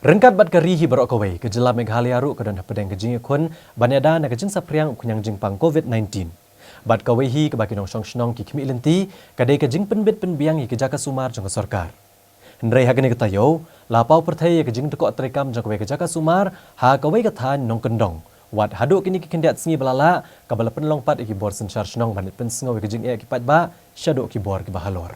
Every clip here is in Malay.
Rengkat bat karihi berok kawai ke jela Meghalaya ru ke dan pedang ke jing kun banyada na ke jing sapriang kunyang jing pang COVID-19. Bat kawai hi ke bagi nong song ki kimi lenti kadai ke jing penbit penbiang hi ke jaka sumar jong ke sarkar. Hendrai hagani ke tayo lapau perthai ke jing tekok terekam jong kawai ke jaka sumar ha kawai ke than nong kendong. Wat haduk kini ke kendiat sengi belala kabala penlong pat iki bor sensar snong bandit pensengaw ke jing ki pat ba syaduk ki bor ke bahalor.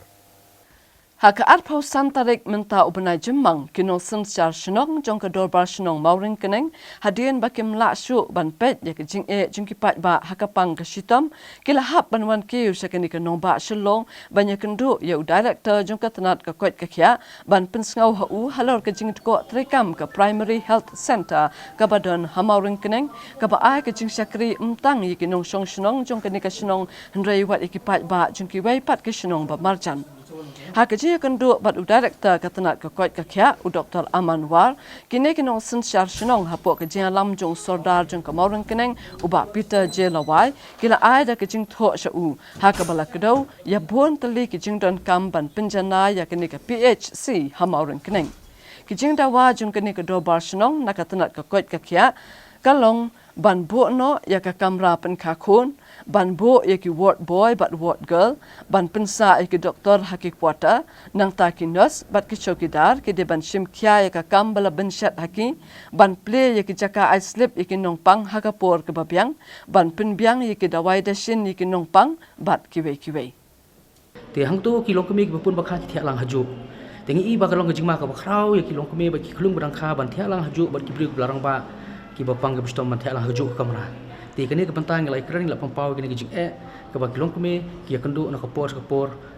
Haka arpau santarik menta ubenai jemang kino sensar shenong jong ke dorbar shenong mauring keneng hadian bakim la syu ban pet ya ke jing ki pat ba hakapang ke shitam kila hap ban wan kiu sakani ke nomba shelong banyak kendu ya director jong ke tenat ke kwet ke kya ban pensngau hu halor ke jing tko trekam ke primary health center ke badan hamauring keneng ke ba ai ke jing sakri mtang yi ke nong shenong jong ke ni ke shenong hendrai wat iki pat ba jong ki wai pat ke shenong ba marjan. Hakaji akan duk bat director katanat ke kuat kakya u Dr. Amanwar kini kinong sensar shenong hapok ke jing lam jong sordar jong kamaurang keneng uba Peter J. Lawai kila ai da ke jing thok sha u hakabala kedau ya bon tali ke jing don kam ban penjana ya kini ke PHC hamaurang keneng ke jing dawa jong kini ke dobar shenong nakatanat ke kuat kakya kalong ban bu no ya ka kamra pen kakun ban bu ya ki ward boy but ward girl ban pensa ya ki doktor haki kuata nang ta ki nurse bat ki chokidar ki de ban shim kya ya ka kambala ben shat haki ban play ya ki jaka I slip ya ki nong pang hakapor ke babyang ban penbyang ya ki dawai da shin ya ki nong pang bat ki wei te hang tu ki long kemi ki pun bakha ki thia lang haju tengi i ba ka long jingma ka bakrau ya ki long kemi ba ki khulung barang kha ban thia lang haju bat ki bri blarang ba ki bapang ke bestom ban thia lang haju ka kamera ti kini ke pentang ngelai kering la pampau kini ke jing ke bagi long kemi ki kendu na kapor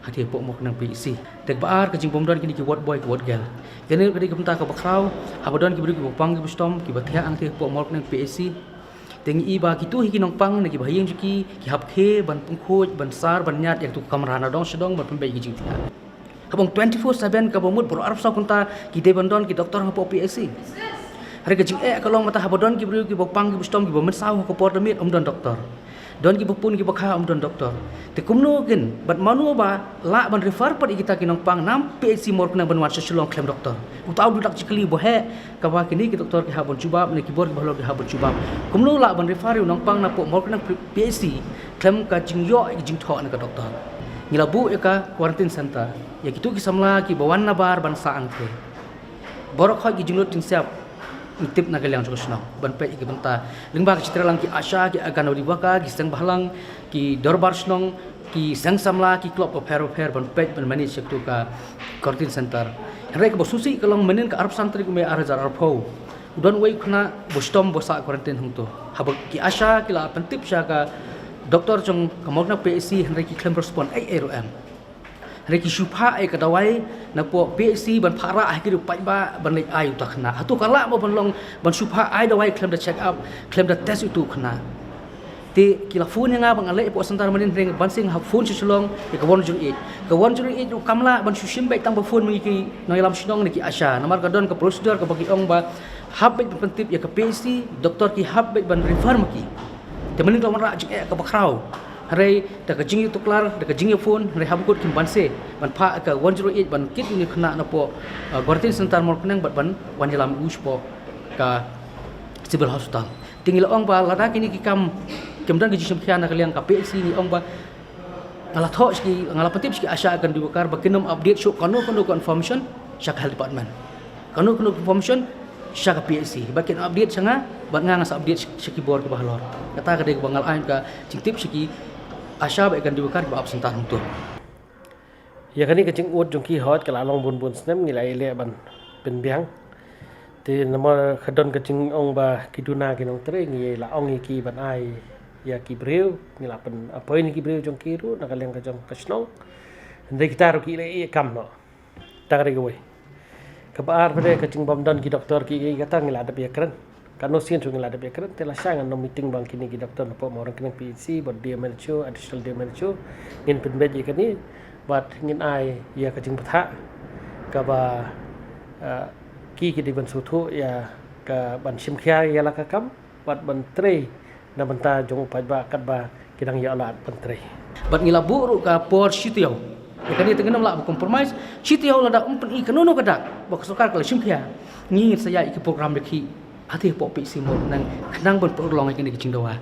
hati pok mok nang PEC tek baar ke jing bomdon kini ki ward boy ke ward girl kini ke pentang ke bakrau habadon ki bri ki bapang ke bestom ki bathia ang te pok mok nang PEC tengi i ba ki tu hi ki nong pang na ki bahayeng ki hap khe ban pungkhoj ban sar ban nyat yang tu kamera na dong sedong ban pembai ki jing thia habong 24/7 ka bomut bro arab sa kunta ki de bandon ki doktor ngapo PEC hari kecing kalau mata habodon ki beri ki bopang ki bustom ki bomen sau ko por demit don doktor don ki bopun ki bakha don doktor te kumno gen bat manu ba la ban refer pat kita ki nong pang nam PHC mor kena ban wat shalong klem doktor utau dudak cikli bo he ka ba kini ki doktor ki habon jubab ne ki bor ki bahlo ki habon jubab kumno la ban refer nong pang na po mor kena PHC klem ka jing yo ki jing tho na ka doktor ngilabu ya ka quarantine center ya kitu ki samla ki bawan na bar ban saang the borok ha ki jinglot tin siap tip na galang sosno ban pe ki benta lingba ki citra lang ki asha ki akan odi baka ki seng bahlang ki dorbar snong ki seng samla ki klop of hero fair ban pe ban manage sektu ka quarantine center rek bo susi kalong menen ka arab santri ku me arjar arpho don wei khna bostom bosa quarantine hungto hab ki asha ki la pentip sha ka doktor jong kamokna PEC rek ki claim respond ai rom reki syupha ai kadawai na po PHC ban phara ai ki pai ba ban lek ai utakna hatu kala mo ban long ban syupha ai dawai claim da check up claim da test itu khna te kila phone nga bang ale po santar manin reng ban sing ha phone shlong ke kawon juri e kamla ban shushim bai tang ba phone mi ki noilam shnong ni ki asha namar kadon ka prosedur ka bagi ong ba hab bai pentip ya ka PHC doktor ki hab bai ban refer maki te manin ka mara jik ka bakrau hari dak jing itu klar dak jing phone hari habkut kim banse ban pha ka 108 ban kit ni khna na po quarantine center mor knang ban wan jalam us po ka civil hospital tingil ong ba lada kini ki kam kemdan ki jisem khiana kaliang ka PHC ni ong ba ngala tho ski ngala patip ski asha akan dibakar bakinum update show kanu confirmation shak health department kanu confirmation shaka PHC bakin update sanga ban nga update shiki bor ke bahlor kata ka de bangal ain ka cingtip shiki asha ba akan dibakar ba absentar untuk ya kani kecing ut jongki hot kala long bun snem ngilai le ban pen biang te nomor khadon kecing ong ba kiduna kinong tre ngi la ong ki ban ai ya ki breu ngila pen apoi ni ki breu jongki ru na kaleng ka jong kasnong ndai kita ru ki le kam no tagare go kabar pada kecing bomdon ki doktor ki kata ngila ada biakran kanu sin su ngila ada biakran tela sang no meeting bang kini ki doktor po mo orang kini PHC bod dia melchu additional dia melchu ngin pen beji kani bat ngin ai ya kecing patha ka ba ki di ban suthu ya ka ban sim khia ya la ka kam bat ban tre na banta jong pa ba kat ba kidang ya la ban tre bat ngila buru ka por shitiau Ya kan dia tengah nak compromise. Citi hau lada i kanono kada. Bak sokar kala simkhia. Ni saya iki program deki. Hati pok pi simol nang kenang bon prolong iki ni kicing dawa.